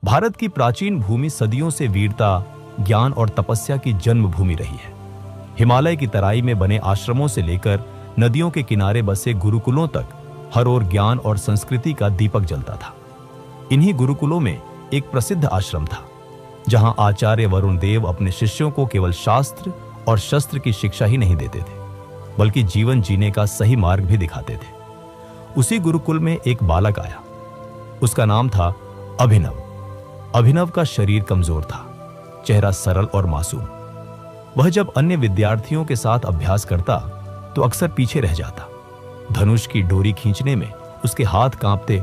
भारत की प्राचीन भूमि सदियों से वीरता, ज्ञान और तपस्या की जन्मभूमि रही है। हिमालय की तराई में बने आश्रमों से लेकर नदियों के किनारे बसे गुरुकुलों तक हर ओर ज्ञान और संस्कृति का दीपक जलता था। इन्हीं गुरुकुलों में एक प्रसिद्ध आश्रम था, जहां आचार्य वरुण देव अपने शिष्यों को केवल शास्त्र और शस्त्र की शिक्षा ही नहीं देते थे, बल्कि जीवन जीने का सही मार्ग भी दिखाते थे। उसी गुरुकुल में एक बालक आया। उसका नाम था अभिनव। अभिनव का शरीर कमजोर था, चेहरा सरल और मासूम। वह जब अन्य विद्यार्थियों के साथ अभ्यास करता तो अक्सर पीछे रह जाता। धनुष की डोरी खींचने में उसके हाथ कांपते,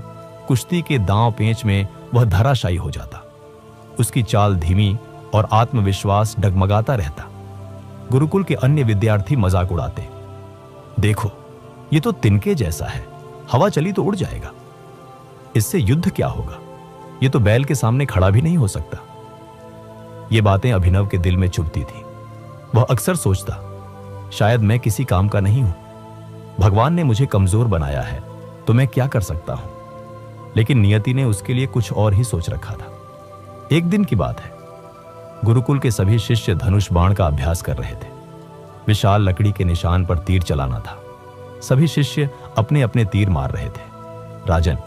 कुश्ती के दांव पेंच में वह धराशायी हो जाता। उसकी चाल धीमी और आत्मविश्वास डगमगाता रहता। गुरुकुल के अन्य विद्यार्थी मजाक उड़ाते, देखो ये तो तिनके जैसा है, हवा चली तो उड़ जाएगा। इससे युद्ध क्या होगा, ये तो बैल के सामने खड़ा भी नहीं हो सकता। ये बातें अभिनव के दिल में चुभती थी। वह अक्सर सोचता, शायद मैं किसी काम का नहीं हूं। भगवान ने मुझे कमजोर बनाया है तो मैं क्या कर सकता हूं। लेकिन नियति ने उसके लिए कुछ और ही सोच रखा था। एक दिन की बात है, गुरुकुल के सभी शिष्य धनुष बाण का अभ्यास कर रहे थे। विशाल लकड़ी के निशान पर तीर चलाना था। सभी शिष्य अपने अपने तीर मार रहे थे। राजन,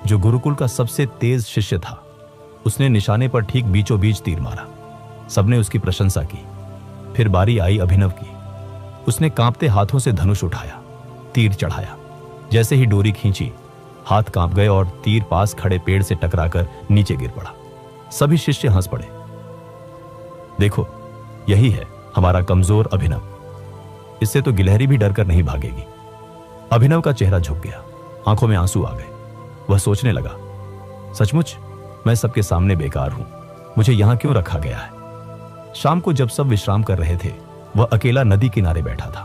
जो गुरुकुल का सबसे तेज शिष्य था, उसने निशाने पर ठीक बीचों बीच तीर मारा। सबने उसकी प्रशंसा की। फिर बारी आई अभिनव की। उसने कांपते हाथों से धनुष उठाया, तीर चढ़ाया। जैसे ही डोरी खींची, हाथ कांप गए और तीर पास खड़े पेड़ से टकराकर नीचे गिर पड़ा। सभी शिष्य हंस पड़े। देखो, यही है हमारा कमजोर अभिनव। इससे तो गिलहरी भी डरकर नहीं भागेगी। अभिनव का चेहरा झुक गया, आंखों में आंसू आ गए। वह सोचने लगा, सचमुच मैं सबके सामने बेकार हूं। मुझे यहां क्यों रखा गया है। शाम को जब सब विश्राम कर रहे थे, वह अकेला नदी किनारे बैठा था।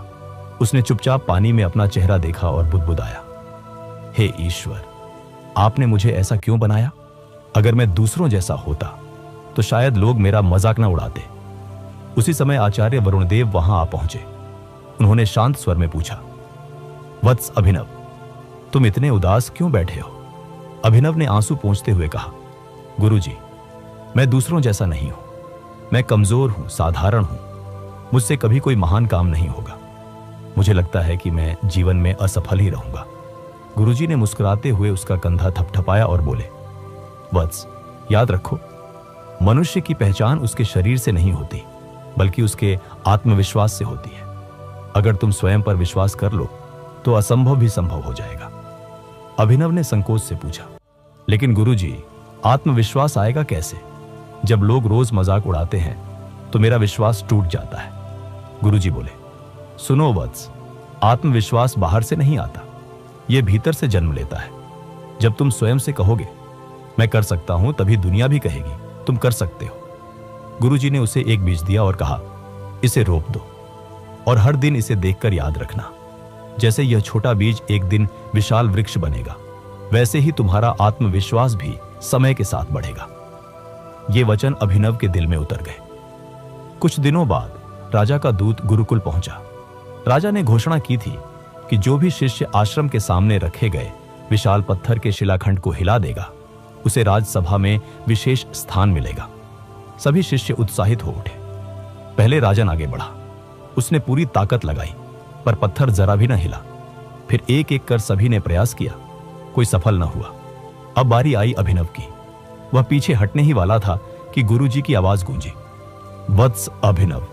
उसने चुपचाप पानी में अपना चेहरा देखा और बुदबुदाया, हे ईश्वर, आपने मुझे ऐसा क्यों बनाया। अगर मैं दूसरों जैसा होता तो शायद लोग मेरा मजाक न उड़ाते। उसी समय आचार्य वरुण देव वहां आ पहुंचे। उन्होंने शांत स्वर में पूछा, वत्स अभिनव, तुम इतने उदास क्यों बैठे हो। अभिनव ने आंसू पोंछते हुए कहा, गुरुजी, मैं दूसरों जैसा नहीं हूं। मैं कमजोर हूं, साधारण हूं। मुझसे कभी कोई महान काम नहीं होगा। मुझे लगता है कि मैं जीवन में असफल ही रहूंगा। गुरुजी ने मुस्कुराते हुए उसका कंधा थपथपाया और बोले, वत्स, याद रखो, मनुष्य की पहचान उसके शरीर से नहीं होती, बल्कि उसके आत्मविश्वास से होती है। अगर तुम स्वयं पर विश्वास कर लो तो असंभव भी संभव हो जाएगा। अभिनव ने संकोच से पूछा, लेकिन गुरुजी, आत्मविश्वास आएगा कैसे। जब लोग रोज मजाक उड़ाते हैं तो मेरा विश्वास टूट जाता है। गुरुजी बोले, सुनो वत्स, आत्मविश्वास बाहर से नहीं आता, यह भीतर से जन्म लेता है। जब तुम स्वयं से कहोगे मैं कर सकता हूं, तभी दुनिया भी कहेगी तुम कर सकते हो। गुरुजी ने उसे एक बीज दिया और कहा, इसे रोप दो और हर दिन इसे देखकर याद रखना। जैसे यह छोटा बीज एक दिन विशाल वृक्ष बनेगा, वैसे ही तुम्हारा आत्मविश्वास भी समय के साथ बढ़ेगा। ये वचन अभिनव के दिल में उतर गए। कुछ दिनों बाद राजा का दूत गुरुकुल पहुंचा। राजा ने घोषणा की थी कि जो भी शिष्य आश्रम के सामने रखे गए विशाल पत्थर के शिलाखंड को हिला देगा, उसे राजसभा में विशेष स्थान मिलेगा। सभी शिष्य उत्साहित हो उठे। पहले राजन आगे बढ़ा। उसने पूरी ताकत लगाई, पर पत्थर जरा भी न हिला। फिर एक एक कर सभी ने प्रयास किया, कोई सफल न हुआ। अब बारी आई अभिनव की। वह पीछे हटने ही वाला था कि गुरुजी की आवाज गूंजी, वत्स अभिनव,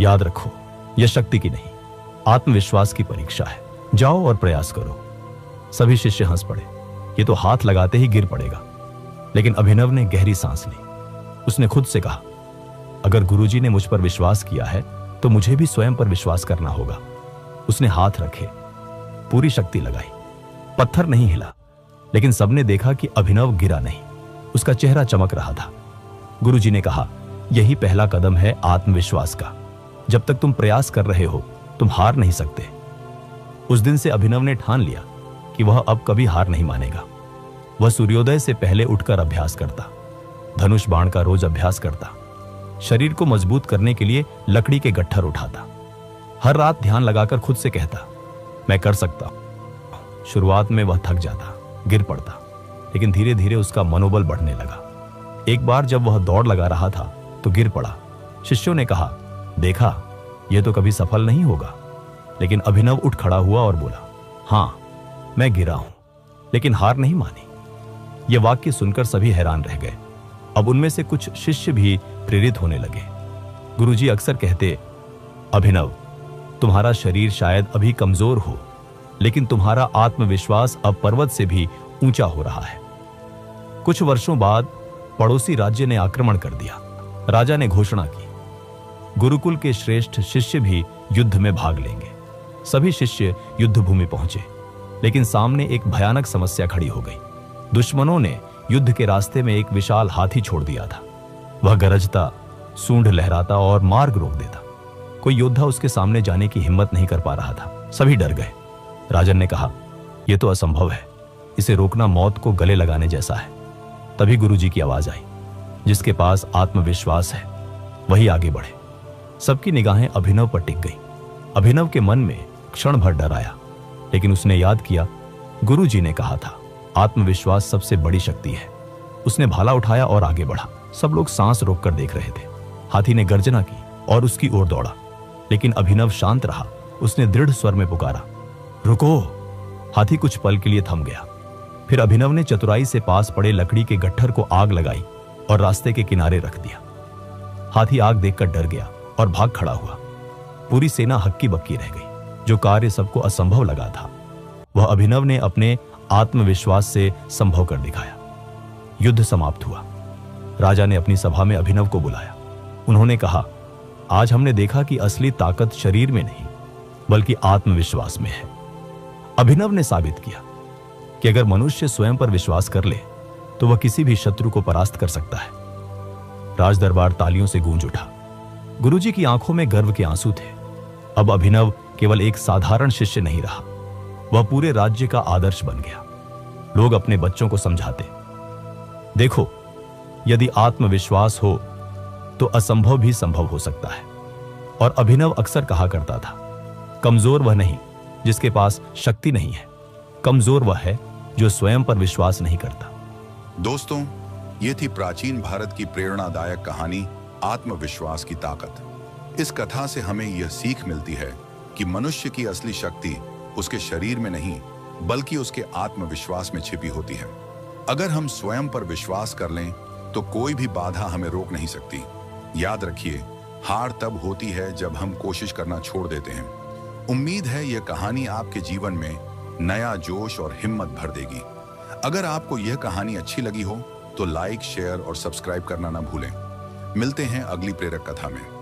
याद रखो, यह शक्ति की नहीं, आत्मविश्वास की परीक्षा है। जाओ और प्रयास करो। सभी शिष्य हंस पड़े। ये तो हाथ लगाते ही गिर पड़ेगा। लेकिन अभिनव ने गहरी सांस ली। उसने खुद से कहा, अगर गुरुजी ने मुझ पर विश्वास किया है तो मुझे भी स्वयं पर विश्वास करना होगा। उसने हाथ रखे, पूरी शक्ति लगाई। पत्थर नहीं हिला, लेकिन सबने देखा कि अभिनव गिरा नहीं। उसका चेहरा चमक रहा था। गुरुजी ने कहा, यही पहला कदम है आत्मविश्वास का। जब तक तुम प्रयास कर रहे हो, तुम हार नहीं सकते। उस दिन से अभिनव ने ठान लिया कि वह अब कभी हार नहीं मानेगा। वह सूर्योदय से पहले उठकर अभ्यास करता, धनुष बाण का रोज अभ्यास करता, शरीर को मजबूत करने के लिए लकड़ी के गट्ठर उठाता। हर रात ध्यान लगाकर खुद से कहता, मैं कर सकता हूं। शुरुआत में वह थक जाता, गिर पड़ता, लेकिन धीरे धीरे उसका मनोबल बढ़ने लगा। एक बार जब वह दौड़ लगा रहा था तो गिर पड़ा। शिष्यों ने कहा, देखा, यह तो कभी सफल नहीं होगा। लेकिन अभिनव उठ खड़ा हुआ और बोला, हाँ, मैं गिरा हूं, लेकिन हार नहीं मानी। यह वाक्य सुनकर सभी हैरान रह गए। अब उनमें से कुछ शिष्य भी प्रेरित होने लगे। गुरुजी अक्सर कहते, अभिनव, तुम्हारा शरीर शायद अभी कमजोर हो, लेकिन तुम्हारा आत्मविश्वास अब पर्वत से भी ऊंचा हो रहा है। कुछ वर्षों बाद पड़ोसी राज्य ने आक्रमण कर दिया। राजा ने घोषणा की, गुरुकुल के श्रेष्ठ शिष्य भी युद्ध में भाग लेंगे। सभी शिष्य युद्ध भूमि पहुंचे, लेकिन सामने एक भयानक समस्या खड़ी हो गई। दुश्मनों ने युद्ध के रास्ते में एक विशाल हाथी छोड़ दिया था। वह गरजता, सूंड लहराता और मार्ग रोक देता। कोई योद्धा उसके सामने जाने की हिम्मत नहीं कर पा रहा था। सभी डर गए। राजन ने कहा, यह तो असंभव है, इसे रोकना मौत को गले लगाने जैसा है। तभी गुरुजी की आवाज आई, जिसके पास आत्मविश्वास है वही आगे बढ़े। सबकी निगाहें अभिनव पर टिक गई। अभिनव के मन में क्षण भर डर आया, लेकिन उसने याद किया, गुरुजी ने कहा था, आत्मविश्वास सबसे बड़ी शक्ति है। उसने भाला उठाया और आगे बढ़ा। सब लोग सांस रोककर देख रहे थे। हाथी ने गर्जना की और उसकी ओर दौड़ा, लेकिन अभिनव शांत रहा। उसने दृढ़ स्वर में पुकारा, रुको। हाथी कुछ पल के लिए थम गया। फिर अभिनव ने चतुराई से पास पड़े लकड़ी के गट्ठर को आग लगाई और रास्ते के किनारे रख दिया। हाथी आग देखकर डर गया और भाग खड़ा हुआ। पूरी सेना हक्की बक्की रह गई। जो कार्य सबको असंभव लगा था, वह अभिनव ने अपने आत्मविश्वास से संभव कर दिखाया। युद्ध समाप्त हुआ। राजा ने अपनी सभा में अभिनव को बुलाया। उन्होंने कहा, आज हमने देखा कि असली ताकत शरीर में नहीं, बल्कि आत्मविश्वास में है। अभिनव ने साबित किया कि अगर मनुष्य स्वयं पर विश्वास कर ले तो वह किसी भी शत्रु को परास्त कर सकता है। राजदरबार तालियों से गूंज उठा। गुरुजी की आंखों में गर्व के आंसू थे। अब अभिनव केवल एक साधारण शिष्य नहीं रहा, वह पूरे राज्य का आदर्श बन गया। लोग अपने बच्चों को समझाते, देखो, यदि आत्मविश्वास हो तो असंभव भी संभव हो सकता है। और अभिनव अक्सर कहा करता था, कमजोर वह नहीं जिसके पास शक्ति नहीं है, कमजोर वह है जो स्वयं पर विश्वास नहीं करता। दोस्तों, ये थी प्राचीन भारत की प्रेरणादायक कहानी, आत्मविश्वास की ताकत। इस कथा से हमें यह सीख मिलती है कि मनुष्य की असली शक्ति उसके शरीर में नहीं, बल्कि उसके आत्मविश्वास में छिपी होती है। अगर हम स्वयं पर विश्वास कर लें तो कोई भी बाधा हमें रोक नहीं सकती। याद रखिए, हार तब होती है जब हम कोशिश करना छोड़ देते हैं। उम्मीद है यह कहानी आपके जीवन में नया जोश और हिम्मत भर देगी। अगर आपको यह कहानी अच्छी लगी हो तो लाइक, शेयर और सब्सक्राइब करना ना भूलें। मिलते हैं अगली प्रेरक कथा में।